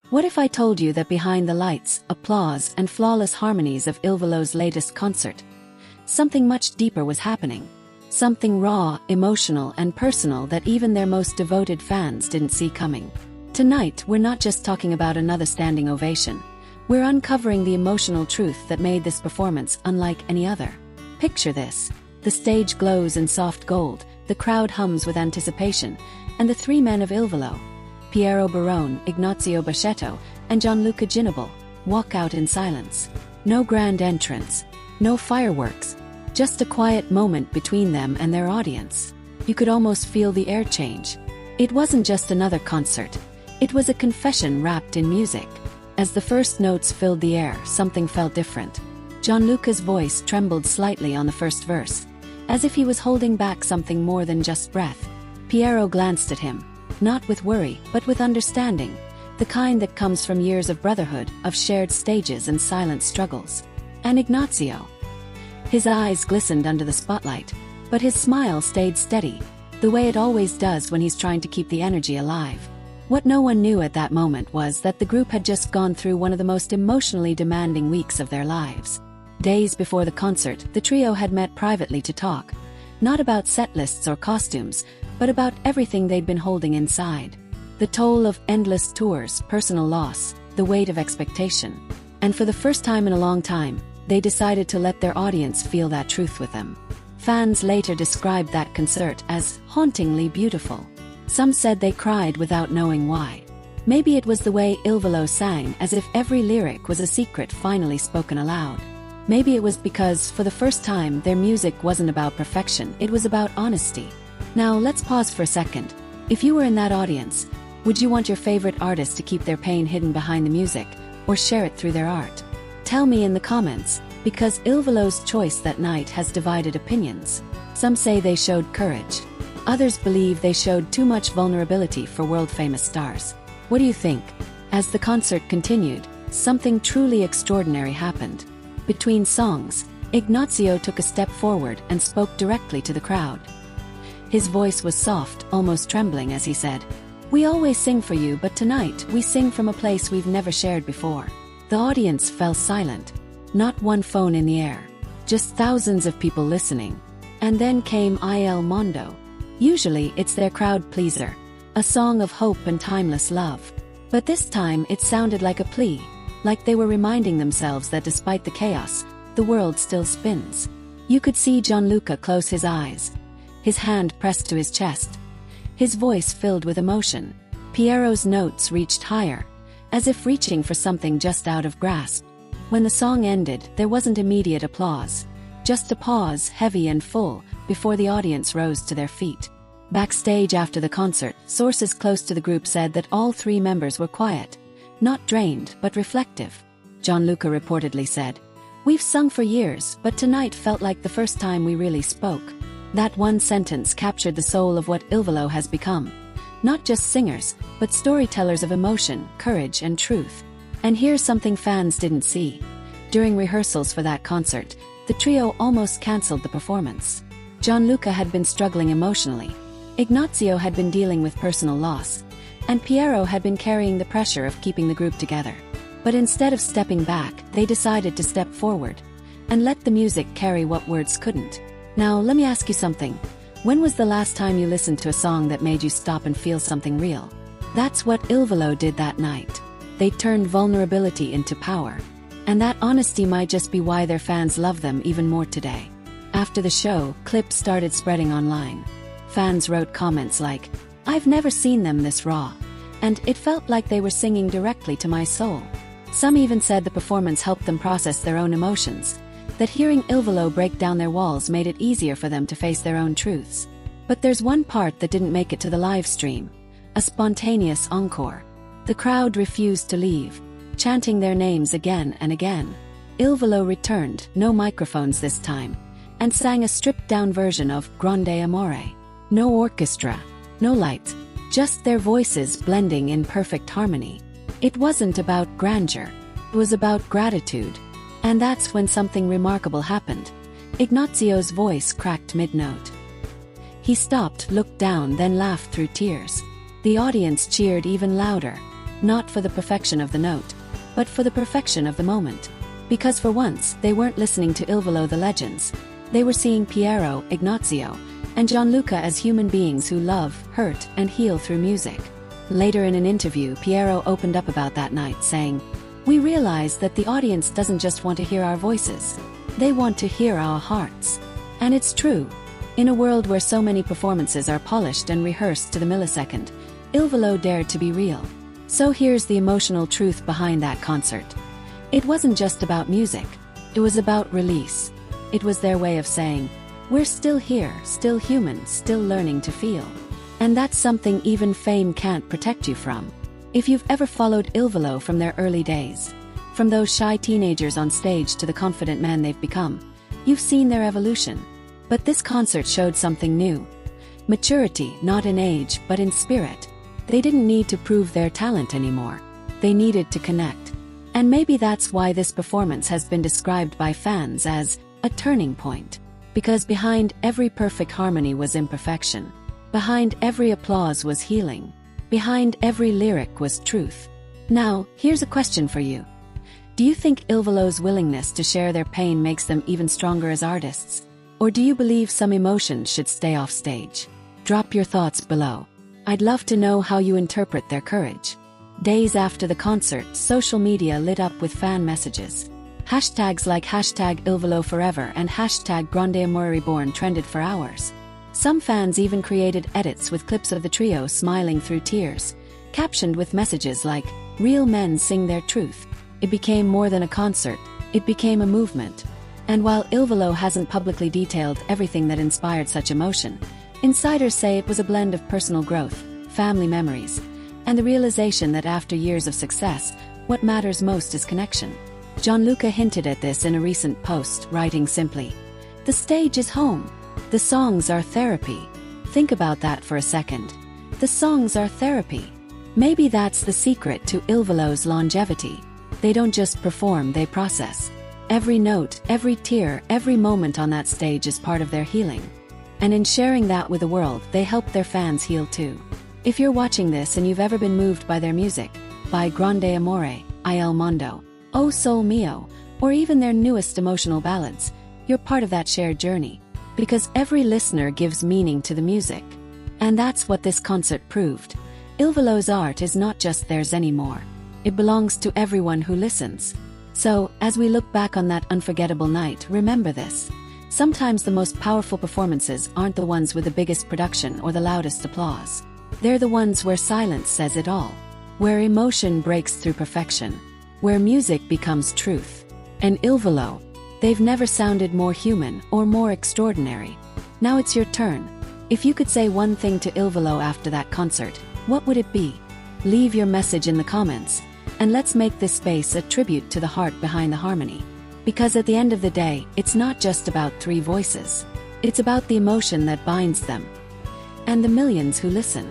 What if I told you that behind the lights, applause, and flawless harmonies of Il Volo's latest concert, something much deeper was happening? Something raw, emotional, and personal that even their most devoted fans didn't see coming. Tonight, we're not just talking about another standing ovation. We're uncovering the emotional truth that made this performance unlike any other. Picture this. The stage glows in soft gold, the crowd hums with anticipation, and the three men of Il Volo, Piero Barone, Ignazio Bashetto, and Gianluca Ginobili, walk out in silence. No grand entrance, no fireworks, just a quiet moment between them and their audience. You could almost feel the air change. It wasn't just another concert. It was a confession wrapped in music. As the first notes filled the air, something felt different. Gianluca's voice trembled slightly on the first verse, as if he was holding back something more than just breath. Piero glanced at him, not with worry, but with understanding, the kind that comes from years of brotherhood, of shared stages and silent struggles. And Ignazio. His eyes glistened under the spotlight, but his smile stayed steady, the way it always does when he's trying to keep the energy alive. What no one knew at that moment was that the group had just gone through one of the most emotionally demanding weeks of their lives. Days before the concert, the trio had met privately to talk, not about set lists or costumes, but about everything they'd been holding inside. The toll of endless tours, personal loss, the weight of expectation. And for the first time in a long time, they decided to let their audience feel that truth with them. Fans later described that concert as hauntingly beautiful. Some said they cried without knowing why. Maybe it was the way Il Volo sang, as if every lyric was a secret finally spoken aloud. Maybe it was because, for the first time, their music wasn't about perfection, it was about honesty. Now let's pause for a second. If you were in that audience, would you want your favorite artist to keep their pain hidden behind the music, or share it through their art? Tell me in the comments, because Il Volo's choice that night has divided opinions. Some say they showed courage. Others believe they showed too much vulnerability for world-famous stars. What do you think? As the concert continued, something truly extraordinary happened. Between songs, Ignazio took a step forward and spoke directly to the crowd. His voice was soft, almost trembling as he said, "We always sing for you, but tonight we sing from a place we've never shared before." The audience fell silent. Not one phone in the air. Just thousands of people listening. And then came Il Mondo. Usually it's their crowd pleaser, a song of hope and timeless love. But this time it sounded like a plea, like they were reminding themselves that despite the chaos, the world still spins. You could see Gianluca close his eyes, his hand pressed to his chest, his voice filled with emotion. Piero's notes reached higher, as if reaching for something just out of grasp. When the song ended, there wasn't immediate applause, just a pause, heavy and full, before the audience rose to their feet. Backstage after the concert, sources close to the group said that all three members were quiet, not drained, but reflective. Gianluca reportedly said, "We've sung for years, but tonight felt like the first time we really spoke." That one sentence captured the soul of what Il Volo has become. Not just singers, but storytellers of emotion, courage, and truth. And here's something fans didn't see. During rehearsals for that concert, the trio almost cancelled the performance. Gianluca had been struggling emotionally. Ignazio had been dealing with personal loss. And Piero had been carrying the pressure of keeping the group together. But instead of stepping back, they decided to step forward and let the music carry what words couldn't. Now, let me ask you something. When was the last time you listened to a song that made you stop and feel something real? That's what Il Volo did that night. They turned vulnerability into power. And that honesty might just be why their fans love them even more today. After the show, clips started spreading online. Fans wrote comments like, "I've never seen them this raw," and "It felt like they were singing directly to my soul." Some even said the performance helped them process their own emotions, that hearing Il Volo break down their walls made it easier for them to face their own truths. But there's one part that didn't make it to the live stream: a spontaneous encore. The crowd refused to leave, chanting their names again and again. Il Volo returned, no microphones this time, and sang a stripped-down version of Grande Amore. No orchestra, no lights, just their voices blending in perfect harmony. It wasn't about grandeur, it was about gratitude. And that's when something remarkable happened. Ignazio's voice cracked mid-note. He stopped, looked down, then laughed through tears. The audience cheered even louder. not for the perfection of the note, but for the perfection of the moment. Because for once, they weren't listening to Il Volo the legends. They were seeing Piero, Ignazio, and Gianluca as human beings who love, hurt, and heal through music. Later in an interview, Piero opened up about that night, saying, "We realized that the audience doesn't just want to hear our voices. They want to hear our hearts." And it's true. In a world where so many performances are polished and rehearsed to the millisecond, Il Volo dared to be real. So here's the emotional truth behind that concert. It wasn't just about music. It was about release. It was their way of saying, "We're still here, still human, still learning to feel." And that's something even fame can't protect you from. If you've ever followed Il Volo from their early days, from those shy teenagers on stage to the confident men they've become, you've seen their evolution. But this concert showed something new. Maturity, not in age, but in spirit. They didn't need to prove their talent anymore. They needed to connect. And maybe that's why this performance has been described by fans as a turning point. Because behind every perfect harmony was imperfection. Behind every applause was healing. Behind every lyric was truth. Now, here's a question for you. Do you think Il Volo's willingness to share their pain makes them even stronger as artists? Or do you believe some emotions should stay off stage? Drop your thoughts below. I'd love to know how you interpret their courage. Days after the concert, social media lit up with fan messages. Hashtags like #IlVoloForever and #GrandeAmoreReborn trended for hours. Some fans even created edits with clips of the trio smiling through tears, captioned with messages like, "Real men sing their truth." It became more than a concert, it became a movement. And while Il Volo hasn't publicly detailed everything that inspired such emotion, insiders say it was a blend of personal growth, family memories, and the realization that after years of success, what matters most is connection. Gianluca hinted at this in a recent post, writing simply, "The stage is home. The songs are therapy." Think about that for a second. The songs are therapy. Maybe that's the secret to Il Volo's longevity. They don't just perform, they process. Every note, every tear, every moment on that stage is part of their healing. And in sharing that with the world, they help their fans heal too. If you're watching this and you've ever been moved by their music, by Grande Amore, Il Mondo, O Sol Mio, or even their newest emotional ballads, you're part of that shared journey. Because every listener gives meaning to the music. And that's what this concert proved. Il Volo's art is not just theirs anymore. It belongs to everyone who listens. So, as we look back on that unforgettable night, remember this. Sometimes the most powerful performances aren't the ones with the biggest production or the loudest applause. They're the ones where silence says it all. Where emotion breaks through perfection. Where music becomes truth. And Il Volo, they've never sounded more human or more extraordinary. Now it's your turn. If you could say one thing to Il Volo after that concert, what would it be? Leave your message in the comments, and let's make this space a tribute to the heart behind the harmony. Because at the end of the day, it's not just about three voices. It's about the emotion that binds them. And the millions who listen.